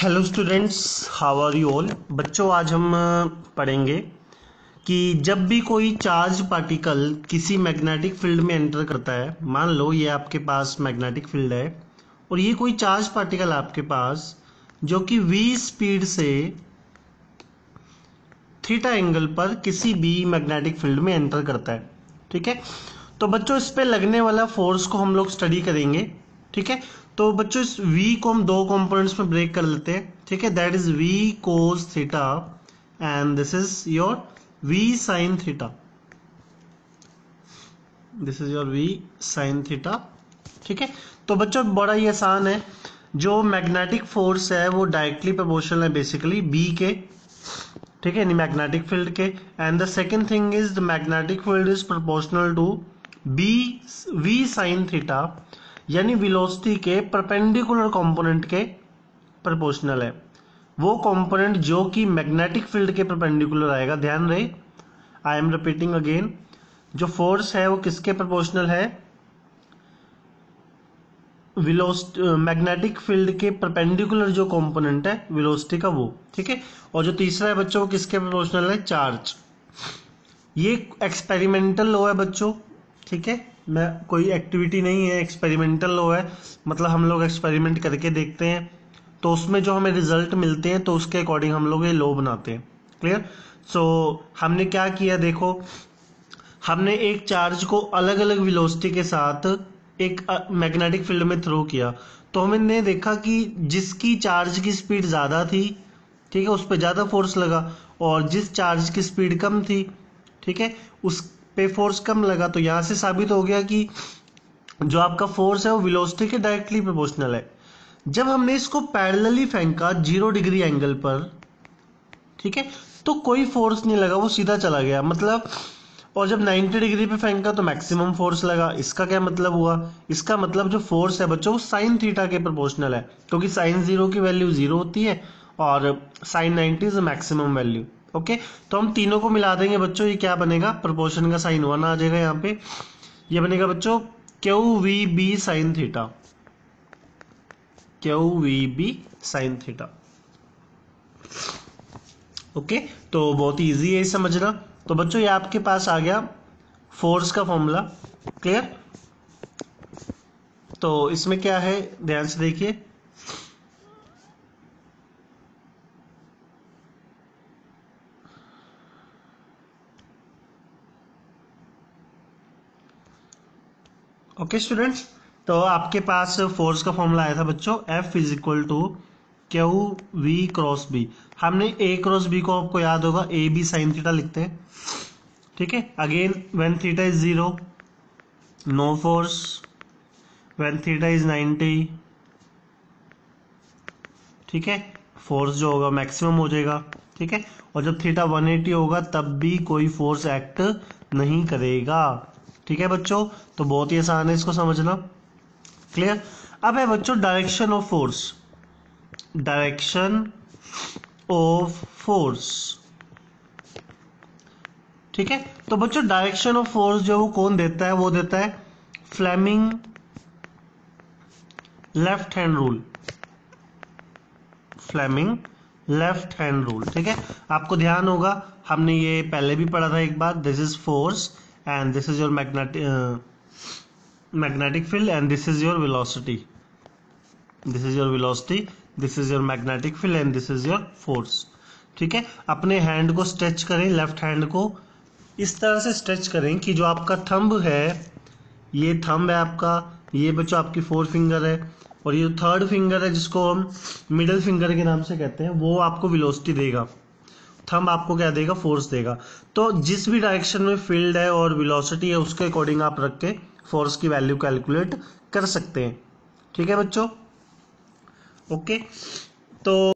Hello students, how are you all. बच्चों, आज हम पढ़ेंगे कि जब भी कोई चार्ज पार्टिकल किसी मैग्नेटिक फील्ड में एंटर करता है, मान लो ये आपके पास मैग्नेटिक फील्ड है और ये कोई चार्ज पार्टिकल आपके पास जो कि v स्पीड से थीटा एंगल पर किसी भी मैग्नेटिक फील्ड में एंटर करता है। ठीक है, तो बच्चों इस पे लगने वाला फोर्स को हम लोग स्टडी करेंगे। ठीक है, तो बच्चों इस v को हम दो कंपोनेंट्स में ब्रेक कर लेते हैं। ठीक है, that is v cos theta and this is your v sin theta. This is your v sin theta. ठीक है, तो बच्चों बड़ा ही आसान है। जो मैग्नेटिक फोर्स है वो डायरेक्टली प्रोपोर्शनल है बेसिकली b के। ठीक है, मैग्नेटिक फील्ड के। And the second thing is the magnetic field is proportional to v sin theta, यानी वेलोसिटी के परपेंडिकुलर कंपोनेंट के प्रोपोर्शनल है। वो कंपोनेंट जो कि मैग्नेटिक फील्ड के परपेंडिकुलर आएगा। ध्यान रहे, आई एम रिपीटिंग अगेन, जो फोर्स है वो किसके प्रोपोर्शनल है? वेलोसिटी, मैग्नेटिक फील्ड के परपेंडिकुलर जो कंपोनेंट है वेलोसिटी का वो। ठीक है, और जो तीसरा है बच्चों वो किसके प्रोपोर्शनल है? चार्ज। ये एक्सपेरिमेंटल लॉ है बच्चों। ठीक है, मैं कोई एक्टिविटी नहीं है, एक्सपेरिमेंटल लॉ है। मतलब हम लोग एक्सपेरिमेंट करके देखते हैं तो उसमें जो हमें रिजल्ट मिलते हैं तो उसके अकॉर्डिंग हम लोग ये लॉ बनाते हैं। क्लियर? सो हमने क्या किया, देखो, हमने एक चार्ज को अलग अलग वेलोसिटी के साथ एक मैग्नेटिक फील्ड में थ्रो किया, तो हमने देखा कि जिसकी चार्ज की स्पीड ज़्यादा थी, ठीक है, उस पर ज़्यादा फोर्स लगा, और जिस चार्ज की स्पीड कम थी, ठीक है, उस पे फोर्स कम लगा। तो यहाँ से साबित हो गया कि जो आपका फोर्स है वो वेलोसिटी के डायरेक्टली प्रोपोर्शनल है। जब हमने इसको पैरेलली फेंका 0 डिग्री एंगल पर, ठीक है, तो कोई फोर्स नहीं लगा, वो सीधा चला गया मतलब। और जब 90 डिग्री पे फेंका तो मैक्सिमम फोर्स लगा। इसका क्या मतलब हुआ? इसका मतलब जो फोर्स है बच्चों वो साइन थीटा के प्रोपोर्शनल है, क्योंकि साइन 0 की वैल्यू 0 होती है और sine 90 is maximum value. Okay, तो हम तीनों को मिला देंगे बच्चों, ये क्या बनेगा? प्रोपोर्शन का साइन 1 आ जाएगा यहाँ पे। ये बनेगा बच्चों q v B sine theta. Q v B sine theta. Okay, तो बहुत ही ईजी है समझना। तो बच्चों ये आपके पास आ गया फोर्स का फॉर्मूला। क्लियर? तो इसमें क्या है, ध्यान से देखिए। ओके स्टूडेंट्स, तो आपके पास फोर्स का फॉर्मूला आया था बच्चों, F is equal to q v cross B. हमने ए क्रॉस बी को, आपको याद होगा, ए बी साइन थीटा लिखते हैं। ठीक है, again when theta is 0 no force, when theta is 90, ठीक है, फोर्स जो होगा मैक्सिमम हो जाएगा। ठीक है, और जब थीटा 180 होगा तब भी कोई फोर्स एक्ट नहीं करेगा। ठीक है बच्चों, तो बहुत ही आसान है इसको समझना। क्लियर? अब है बच्चों direction of force. Direction of force, ठीक है, तो बच्चों डायरेक्शन ऑफ फोर्स जो वो कौन देता है? वो देता है Fleming left hand rule. Fleming left hand rule. ठीक है, आपको ध्यान होगा हमने ये पहले भी पढ़ा था एक बार। This is force and this is your magnetic field and this is your velocity. This is your velocity, this is your magnetic field and this is your force. ठीक है, अपने हैंड को स्ट्रेच करें, लेफ्ट हैंड को इस तरह से stretch करें कि जो आपका थंब है, ये थंब है आपका, ये बच्चों आपकी 4 फिंगर है, और ये थर्ड फिंगर है जिसको हम मिडिल फिंगर के नाम से कहते हैं, वो आपको वेलोसिटी देगा। थंब आपको क्या देगा? फोर्स देगा। तो जिस भी डायरेक्शन में फील्ड है और वेलोसिटी है उसके अकॉर्डिंग आप रख के फोर्स की वैल्यू कैलकुलेट कर सकते हैं। ठीक है बच्चों? ओके, तो